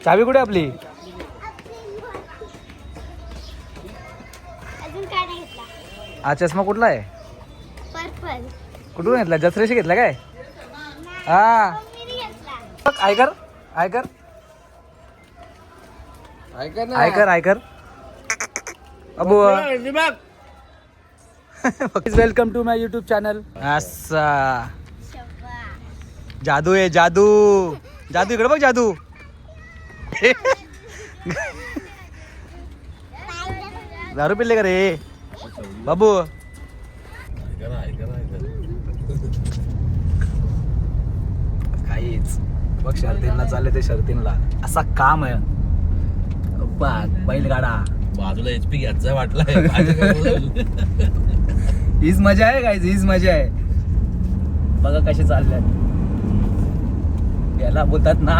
चावी कुठे आपली? हा चष्मा कुठला आहे? कुठून घेतला? जत्रेशी घेतला काय? हा ऐकर ऐकर ऐकर ऐकर अबू welcome to my YouTube channel. असा जादू आहे जादू. जादू इकडे बघ जादू. दारू पिल्ले का रे बाबू? काहीच बघ शर्तींना चालले ते शर्तींना असा काम आहे बघ. बैलगाडा बाजूला HP घ्यायचा वाटलाय. हीच मजा आहे गाईज, हीच मजा आहे. बघा कसे चालल्यात. याला बोलतात ना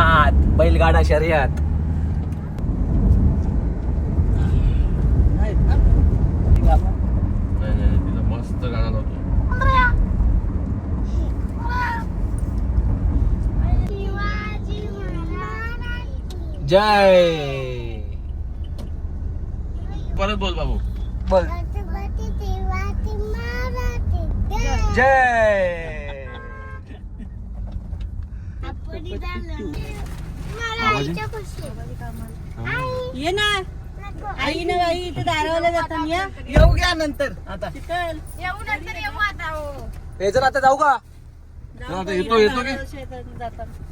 बैलगाडा शर्यत. तिला मस्त गाणं लावतो. जय. परत बोल बाबू. बोल जय. ये ना आई ना बाई इथे दारावला जातात. या येऊ घ्या नंतर. आता येऊ नंतर येऊ आता. हो हे जर आता जाऊ का? येतो येतो की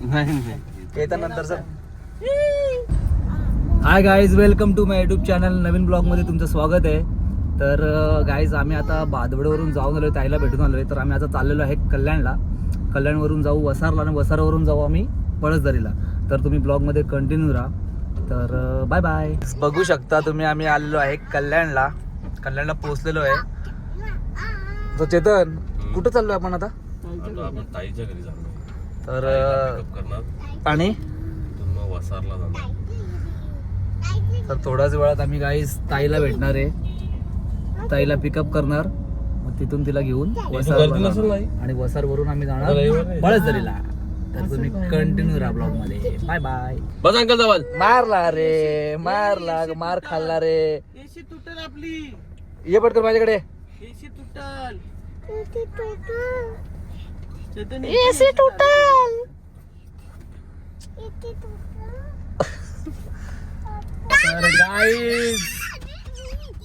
नाही येता नंतर sir. Hi guys, welcome to my YouTube channel. नवीन ब्लॉगमध्ये तुमचं स्वागत आहे. तर गाईज आम्ही आता बादवडवरून जाऊन आलो, ताईला भेटून आलो आहे. तर आम्ही आता चाललेलो आहे कल्याणला. कल्याणवरून जाऊ वसारला आणि वसारावरून जाऊ आम्ही पळसदरीला. तर तुम्ही ब्लॉगमध्ये कंटिन्यू राहा. तर बाय बाय. बघू शकता तुम्ही आम्ही आलेलो आहे कल्याणला. कल्याणला पोहोचलेलो आहे. तर चेतन कुठं चाललो आपण आता? आपण ताईच्या घरी जाणार. तर पिकअप करणार आणि मग वसारला जाणार. तर थोड्याच वेळात आम्ही गाईस ताईला भेटणार आहे. ताईला पिकअप करणार, मग तिथून तिला घेऊन वसारला जाणार. आणि वसारवरून आम्ही जाणार पळसदरीला. तर तुम्ही कंटिन्यू राहा ब्लॉग मध्ये. Bye bye. बस अंकल जवळ. मारला रे मारला, मार खाल्ला रे. एसी तुटल आपली. ये पटकन माझ्याकडे. एसी तुटल. एसी तुटल. तर गाईज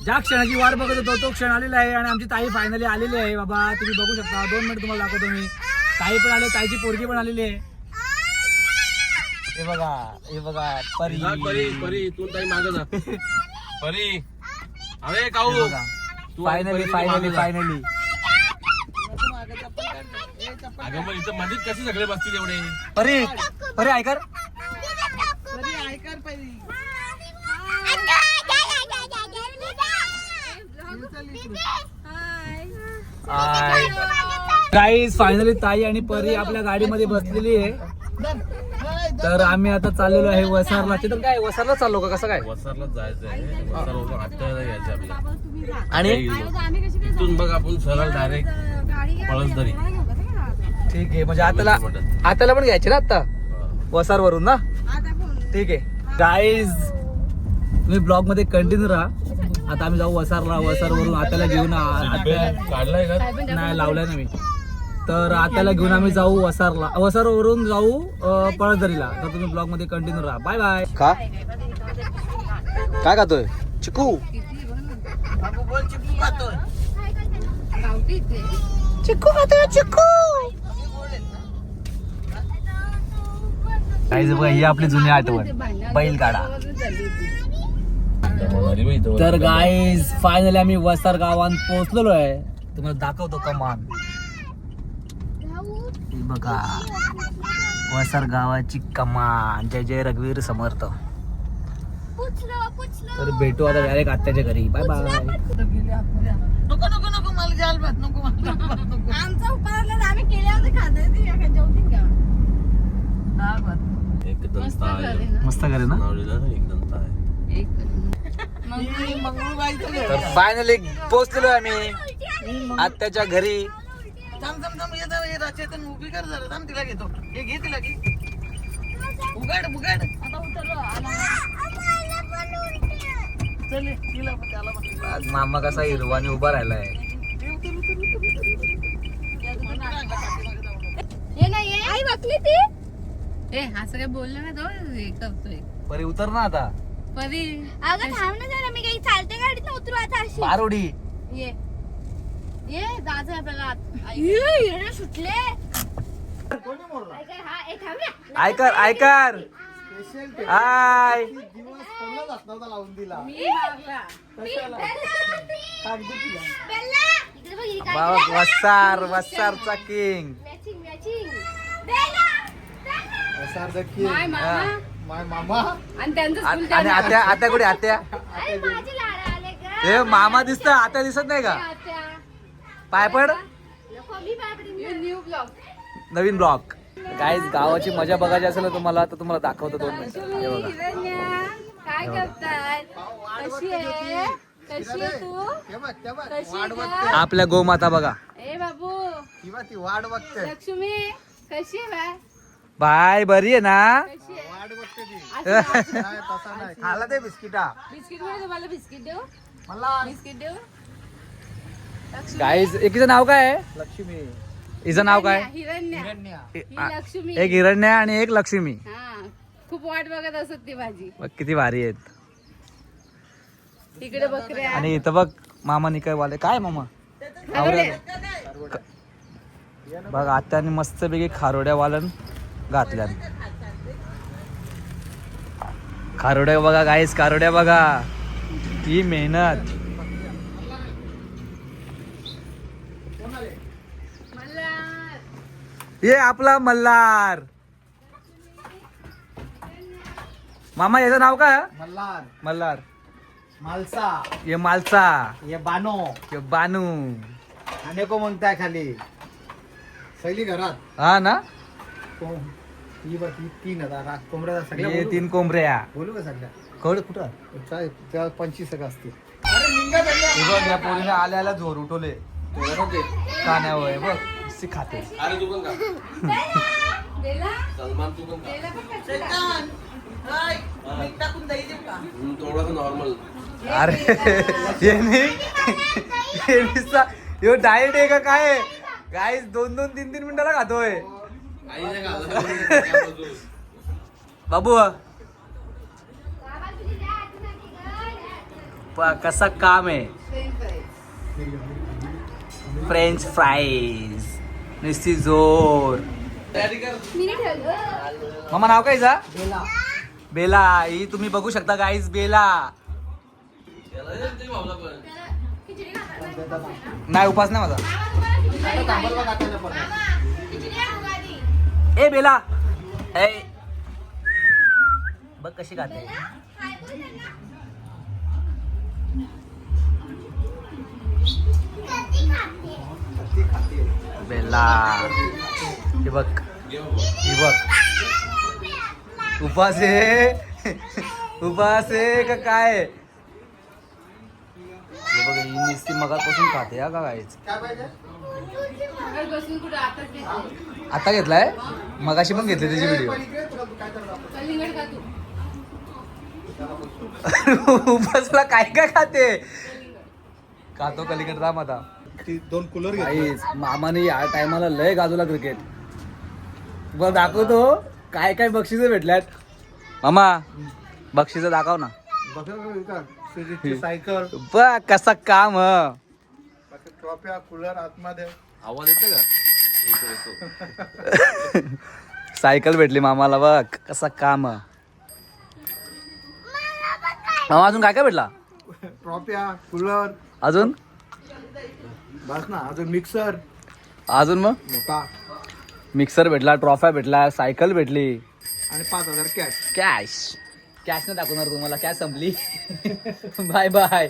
ज्या क्षणाची वाट बघत होतो तो क्षण आलेला आहे आणि आमची ताई फायनली आलेली आहे. बाबा तुम्ही बघू शकता. 2 मिनिट तुम्हाला दाखवतो मी. ताई पण आले, ताईची पोरगी पण आलेली आहे. हे बघा हे बघा परी परी परी तू ताई मागे जा. परी अरे काऊ फायनली फायनली फायनली. अगं मग इथं मध्येच कसे सगळे बसतील एवढे? परी परी ऐकर. ऐकार पाहिजे. गाईज फायनली ताई आणि परी आपल्या गाडीमध्ये बसलेली आहे. तर आम्ही आता चाललेलो आहे वसारला. तर काय वसारला चाललो का कसं काय? वसारलाच जायचं आहे. वसारवरून हट्टायला घ्यायचं आपल्याला. आणि इथून बघ आपण सरळ डायरेक्ट पळसदरी. ठीक आहे, म्हणजे आताला पण घ्यायचे ना आता वसारवरून ना. ठीक आहे गाईज, तुम्ही ब्लॉग मध्ये कंटिन्यू राहा. आता आम्ही जाऊ वसारला. वसारवरून आताला घेऊन काढलाय का? नाही लावलाय ना मी. तर आताला घेऊन आम्ही जाऊ वसारला. वसारवरून जाऊ पळसदरीला. तर तुम्ही ब्लॉग मध्ये कंटिन्यू राहा. Bye bye. का काय खातोय? चिकू चिकू खातोय. चिकू खातोय चिकू. काहीच बघा, ही आपली जुनी आठवण बैलगाडा. तर गाईज फायनली आम्ही वसार गावात पोहोचलेलो आहे. तुम्हाला दाखवतो कमान. ही बघा वसार गावाची कमान. जय जय रघुवीर समर्थ. तर भेटू आता डायरेक्ट आत्याच्या घरी. Bye bye. नको नको नको मला जाल भात नको. आमचा उपराला आम्ही केले होते खाते ती का जेवतील का? डाळ भात एकदम ताय. मस्त करे ना. एकदम ताय. तर फायनली पोहोचलेलो आहे आम्ही आत्याच्या घरी. थांब थांब थांब. येत चेतन उभी कर जरा. थांब तिला घेतो. हे घे तिला घे. उघड उघड आता उतरलो चल तिला पण त्याला पण. आज मामा कसा हिरवाने उभा राहिलाय. ये ना ये आई बघली ती ए असं काय बोललं ना तो हे करतोय परी उतर ना आता. परी अगं थांब ना जरा मी काही चालते गाडीत उतरू आता अशी बारोडी. ये ये जायचं आपल्याला आत. आई, हिरडे सुटले हा ए थांब ना ऐकर ऐकर हाय. मी मागला बेल्ला इकडे बघ ही काय बाबा वसार वसारचा किंग. मॅचिंग मॅचिंग बेल्ला माय मामा आणि त्यांचं स्कूल आणि आत्या आत्या कुठे आत्या. अरे माझे लाड आले ग हे मामा दिसत आत्या दिसत नाही का. पाय पड. नको मी बापडी न्यू ब्लॉग नवीन ब्लॉग. गाईज गावाची मजा बघायची असेल ना तुम्हाला तर तुम्हाला दाखवतो 2 मिनिटं. हे बघा काय करताय कशी आहे कशी आहे तू कशी आहे गं? आपल्या गोमाता बघा. ए बाबू ती वाट बघते लक्ष्मी कशी आहे बाय बाय बरी आहे ना. कशी आहे वाट बघते ती असं नाही तसा नाही खाला ते बिस्किटा बिस्किट मिळेल तुम्हाला बिस्किट देऊ मला बिस्किट देऊ लक्ष्मी गाईज एकीचं नाव काय आहे. लक्ष्मी हिचं नाव काय. हिरण्या हिरण्या. ही लक्ष्मी एक हिरण्या आणि एक लक्ष्मी. हा खूप वाट बघत असत ती भाजी बघ किती भारी आहेत. इकडे बकऱ्या आणि इथं बघ मामानी काय वाले काय मामा. खारोड्या. बघ आत्याने मस्तपैकी खारोड्या वालन घातल्या. खारोड्या बघा गाईस खारोड्या बघा ही मेहनत. मल्हार. ये आपला मल्हार. मामा याचं नाव काय. मल्हार मल्हार. मालसा ये मालसा. ये बानो ये बानू. अनेको म्हणताय खाली सगळी घरात हा ना. ही बघ ही 3,000 कोंबड्या सगळ्या हे बोलू 3 कोंबड्या. का? बोलू का सगळ्या कळ कुठं. त्या 25 असतील हे बघ या पोरीने आल्या आल्या जोर उठवले कान्यावर. बघ नुसती खाते. अरे तू पण का देला सलमान तू पण का देला पण कच्चा. मीठ टाकून दही देऊ का थोडासा नॉर्मल. अरे हे नुसता ह्यो डाएट आहे का काय. गाईस 2-2, 3-3 मिनिटाला खातोय आईने घालत बाबू. कसा काम आहे. फ्रेंच फ्राईज नुसती जोर. मामा नाव काय हिचा. बेला. ही तुम्ही बघू शकता गाईज बेला. नाही उपास नाही माझा. ए बेला ए बघ कशी खाते. बेला हे बघ ही बघ. उपास आहे उपास आहे का काय. हे बघ ही नुसती मगापासून खाते हा का गाईच. काय पाहिजे घर बसून कुठं आताच घेतली. आता घेतलाय मगाशी पण घेतली त्याची व्हिडिओ. कलिंगड का तू उपासला काय काय खाते. खातो कलिंगड राम आता. ती 2 कूलर काहीच मामाने या टायमाला लय गाजवला क्रिकेट. बघ दाखवतो काय काय बक्षीस भेटल्यात. मामा बक्षीस दाखव ना. बघ सायकल बघ कसा काम. ट्रॉफ्या कूलर आतमध्ये आवाज येतो का. येतो सायकल भेटली मामाला. बघ कसा काम. मामा अजून काय काय भेटला. ट्रॉफ्या कूलर अजून बस ना अजून मिक्सर अजून मग मोठा मिक्सर भेटला ट्रॉफ्या भेटला सायकल भेटली आणि 5,000 कॅश कॅश. कॅश नाही दाखवणार तुम्हाला कॅश संपली. Bye bye.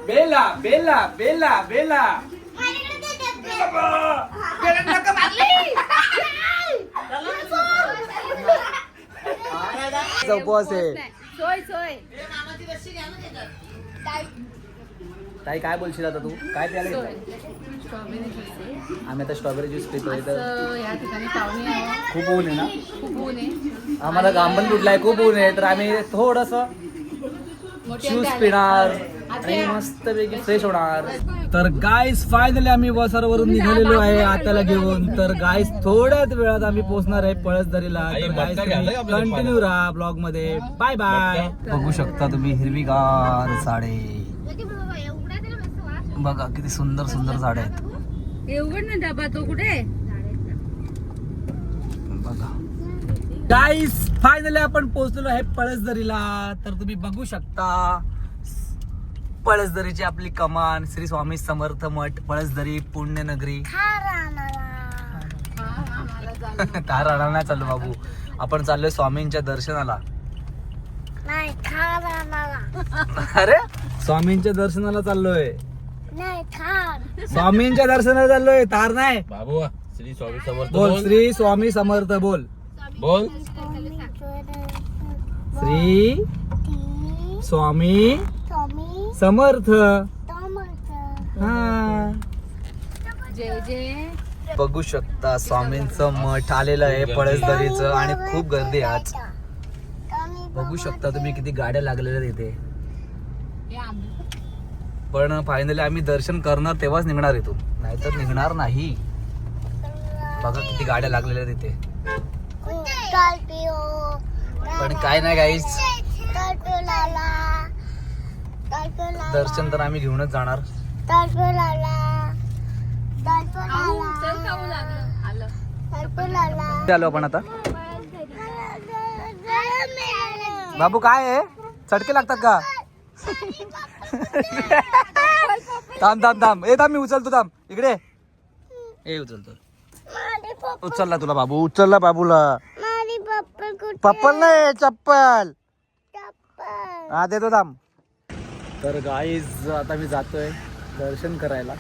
बेला बेला बेला बेला उपवास आहे. सोय सोय ताई काय बोलशील आता तू काय प्यायला सोय घेतलं? स्ट्रॉबेरी ज्यूस आहे. आम्ही आता स्ट्रॉबेरी ज्यूस पितोय तर असं या ठिकाणी पाहुणे आहे, खूप ऊन आहे ना, खूप ऊन आहे. आम्हाला घाम पण कुठलाय, खूप ऊन आहे, तर आम्ही थोडस मोठे ज्यूस आले. पिणार आता आणि मस्त पैकी फ्रेश होणार. तर गाईस फायनली आम्ही वसारवरून निघालेलो आहे आत्याला घेऊन. तर गाईस थोड्याच वेळात आम्ही पोहोचणार आहे पळसदरीला. आई, तर गाईस मटका घ्यायला का आपल्याला कंटिन्यू राहा ब्लॉग मध्ये. Bye bye. बघू शकता तुम्ही हिरवीगार झाडे, बघा किती सुंदर सुंदर झाडे आहेत. एवढं ना डबा तो कुठे बघा गाईस फायनली आपण पोहोचलेलो आहे पळसदरीला. तर तुम्ही बघू शकता पळसदरीची आपली कमान, श्री स्वामी समर्थ मठ, पळसदरी पुण्यनगरी. तार आणायला नाही चाललो बाबू, आपण चाललोय स्वामींच्या दर्शनाला. अरे स्वामींच्या दर्शनाला चाललोय, स्वामींच्या दर्शनाला चाललोय, तार नाही. बाबू श्री स्वामी समर्थ बोल बोल. श्री स्वामी समर्थ बोल. बोल. श्री स्वामी समर्थ. हा जय जय. बघू शकता स्वामींचं मठ आलेलं आहे पळसदरीचं आणि खूप गर्दी आहे आज. बघू शकता तुम्ही किती गाड्या लागलेल्या तिथे. पण फायनली आम्ही दर्शन करणार तेव्हाच निघणार इथून, नाहीतर निघणार नाही. बघा किती गाड्या लागलेल्या तिथे. पण काय नाही गाईस, दर्शन तर आम्ही घेऊनच जाणार. आलो आपण आता. बाबू काय आहे, चटके लागतात का? थांब थांब थांब, ए थांब मी उचलतो, थांब इकडे. ए उचलतो, उचलला तुला बाबू, उचलला बाबूला. पप्पल नाही, चप्पल. हा देतो, थांब. तर गाईज आता मी जातोय दर्शन करायला.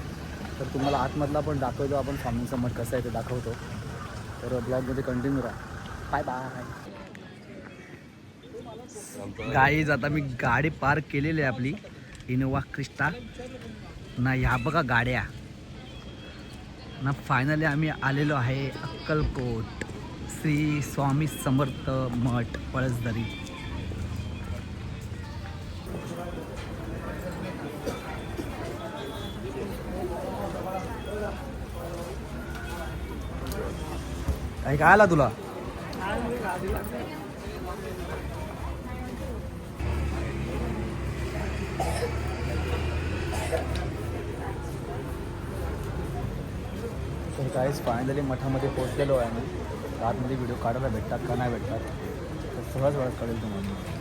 तर तुम्हाला आतमधला पण दाखवतो आपण स्वामींचा मठ कसं आहे ते दाखवतो. तर ब्लॉगमध्ये कंटिन्यू राहा. Bye bye. गाईज आता मी गाडी पार्क केलेली आहे आपली इनोवा क्रिस्टा ना. ह्या बघा गाड्या ना. फायनली आम्ही आलेलो आहे अक्कलकोट श्री स्वामी समर्थ मठ पळसदरी. काय आला तुला? तर काहीच फायनली मठामध्ये पोहोचलेलो आहे आम्ही. आतमध्ये व्हिडिओ काढायला भेटतात का नाही भेटतात तर थोड्याच वेळात कळेल तुम्हाला.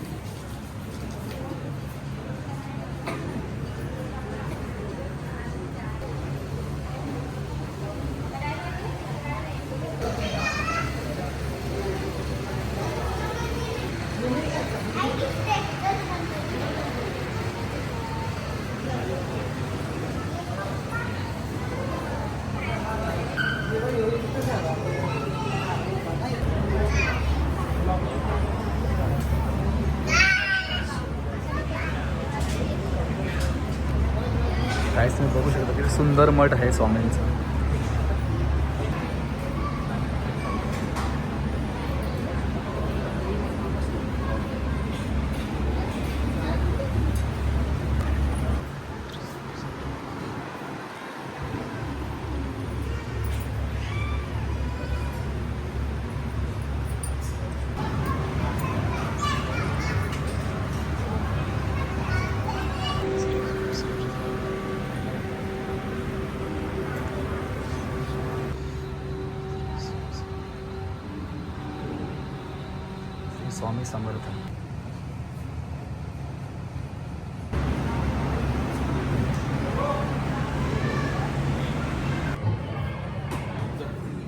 काहीच तुम्ही बघू शकता किती सुंदर मठ आहे स्वामींचं. स्वामी समर्थ.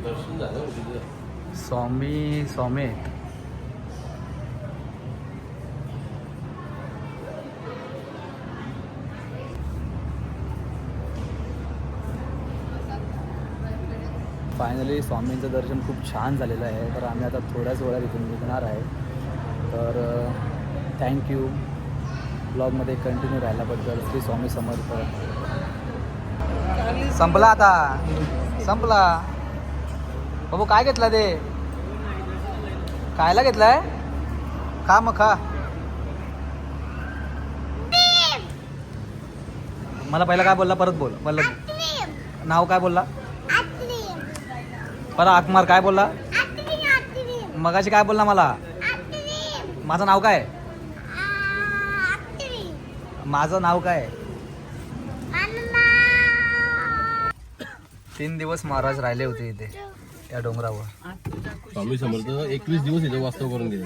दर्शन झालं तुझं. स्वामी स्वामेत. फायनली स्वामींचं दर्शन खूप छान झालेलं आहे. तर आम्ही आता थोड्याच वेळात इथून निघणार आहे. तर थँक्यू ब्लॉगमध्ये कंटिन्यू राहिल्याबद्दल. श्री स्वामी समर्थ. संपला आता, संपला. बाबू काय घेतला ते? खायला घेतलाय? खा मग खा. मला पहिला काय बोलला परत बोल. मला नाव काय बोलला? परत आकमार काय बोलला? मगाशी काय बोलला मला? माझं नाव काय? माझं नाव काय? 3 दिवस महाराज राहिले होते इथे या डोंगरावर. स्वामी समर्थ 21 दिवस इथे वास्तव करून गेले.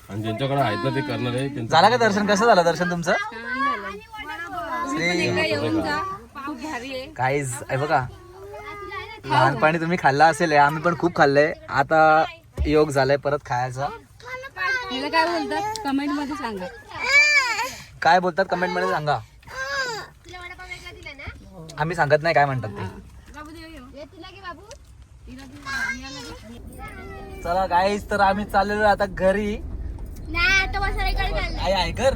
आणि ज्यांच्याकडे आहेत ना ते करणार आहे. झालं का दर्शन? कसं झालं दर्शन तुमचं? काहीच आहे बघा. लहानपणी तुम्ही खाल्ला असेल, आम्ही पण खूप खाल्लंय. आता योग झालाय परत खायचा. काय बोलतात कमेंट मध्ये सांगा. काय बोलतात कमेंट मध्ये सांगा. आम्ही सांगत नाही काय म्हणतात ते. चला गाईस, तर आम्ही चाललेलो आता घरी. नाही आता वसराईकडे चाललंय. आई ऐकर.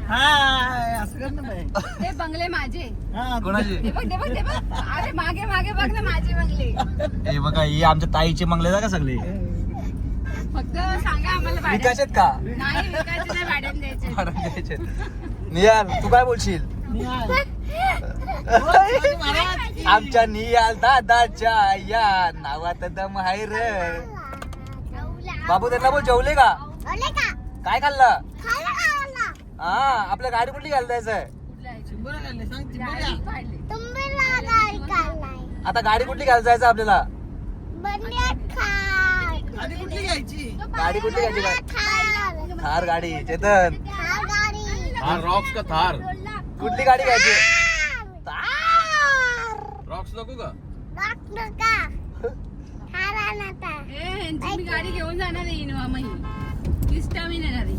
असं कर ना बाई. ते बंगले माझे. कोणाची? ते बघ अरे मागे मागे बघ ना माझे बंगले. हे बघा, ही आमच्या ताईचे मंगले का सगळे. फक्त सांगा आम्हाला भाड्याने. विकायचेत का? नाही विकायचे नाही, भाड्याने द्यायचे. भाडं द्यायचे. नियाल तू काय बोलशील? आमच्या नियाल दादाच्या या नावात दम आहे रे. बाबू त्यांना बोल, जेवले का? काय खाल्लं? हा, आपल्या गाडी कुठली घालता जायचंय? आता गाडी कुठली घालता जायचं आपल्याला? गाडी कुठली घ्यायची? थार गाडी. चेतन थार रॉक्स का थार? कुठली गाडी घ्यायची? रॉक्स नको का? मी गाडी घेऊन जाणार आहे इनोवा. मग किस्टा मी नेणार आहे.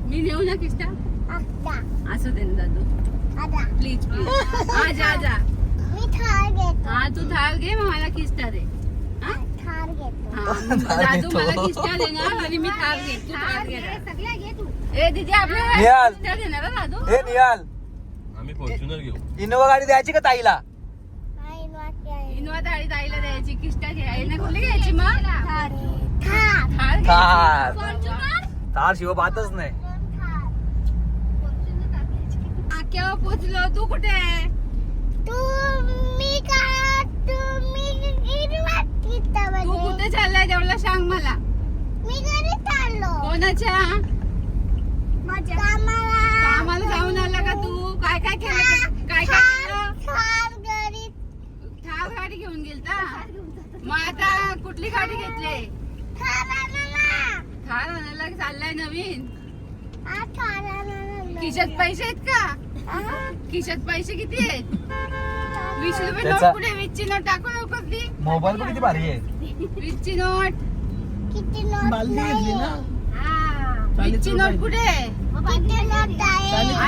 मी नेऊ ना किस्टा? असं दे ना दादू, प्लीज प्लीज. हा जा जा. हा तू थार घे, मग मला किस्टा दे. दादू मला किस्टा देणार आणि मी थार घे. तू थार घे. ए दीदी आपल्याला निहाल. किस्टा देणार हा दादू. हे निहाल, आम्ही फॉर्च्युनर घेऊ. इनोवा गाडी द्यायची का ताईला? इनोवा ताईला द्यायची. किस्टा घ्यायला कुठली घ्यायची मग? थार थार. घ्यायची. थार शिवाय बातच नाही. केव्हा पोचलो? तू कुठे आहे? तू कुठे चाललाय तेवढं सांग मला. कोणाच्या कामाला जाऊन आला का तू? काय काय केलं? काय काय केलं? थार गाडी घेऊन गेलता. मग आता कुठली गाडी घेतली? थार आणायला चाललाय नवीन. खिशात पैसे आहेत का? खिशात पैसे किती आहेत? 20 रुपये नोट त्याचा- कुठे? 20 ची नोट टाकू लवकर ती. मोबाईल पण किती भारी आहे. 20 ची नोट. बालदी घेतली ना. 20 ची नोट कुठे? अरे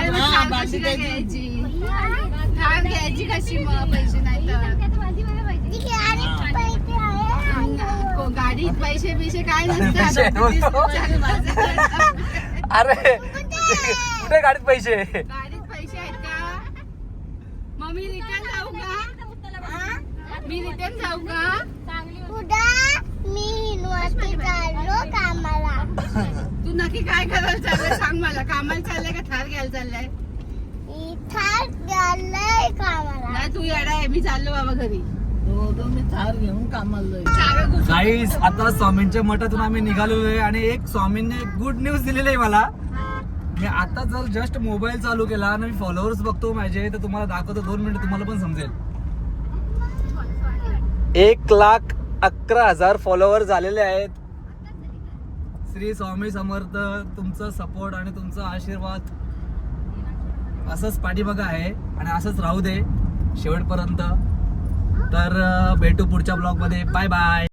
मग थार बालदी कशी काय द्यायची. घ्यायची? थार घ्यायची कशी मग? पैसे नाही तर गाडीत पैसे बिशे काय पैसे बोलतो. नसतात. अरे कुठे गाडीत पैसे? गाडीत पैसे आहेत का? मग मी रिटर्न जाऊ का? मी रिटर्न जाऊ का? तू नक्की काय करायला चाललंय सांग मला. कामाला चाललंय का थार घ्यायला चाललंय? नाही तू येडा आहे. मी चाललो बाबा घरी. मी थार घेऊन कामाला जाईल. चावे घुसून. गाईस, आता स्वामींच्या मठातून आम्ही निघालेलो आहे आणि एक स्वामींनी गुड न्यूज दिलेली आहे मला. मी आता जर जस्ट मोबाईल चालू केला आणि मी फॉलोअर्स बघतो माझे, तर तुम्हाला दाखवतो. 2 मिनिट तुम्हाला पण समजेल. 1,11,000 फॉलोअर झालेले आहेत. श्री स्वामी समर्थ, तुमचं सपोर्ट आणि तुमचा आशीर्वाद असंच पाठीमागं आहे आणि असंच राहू दे शेवटपर्यंत. तर भेटू पुढच्या ब्लॉगमध्ये. Bye bye.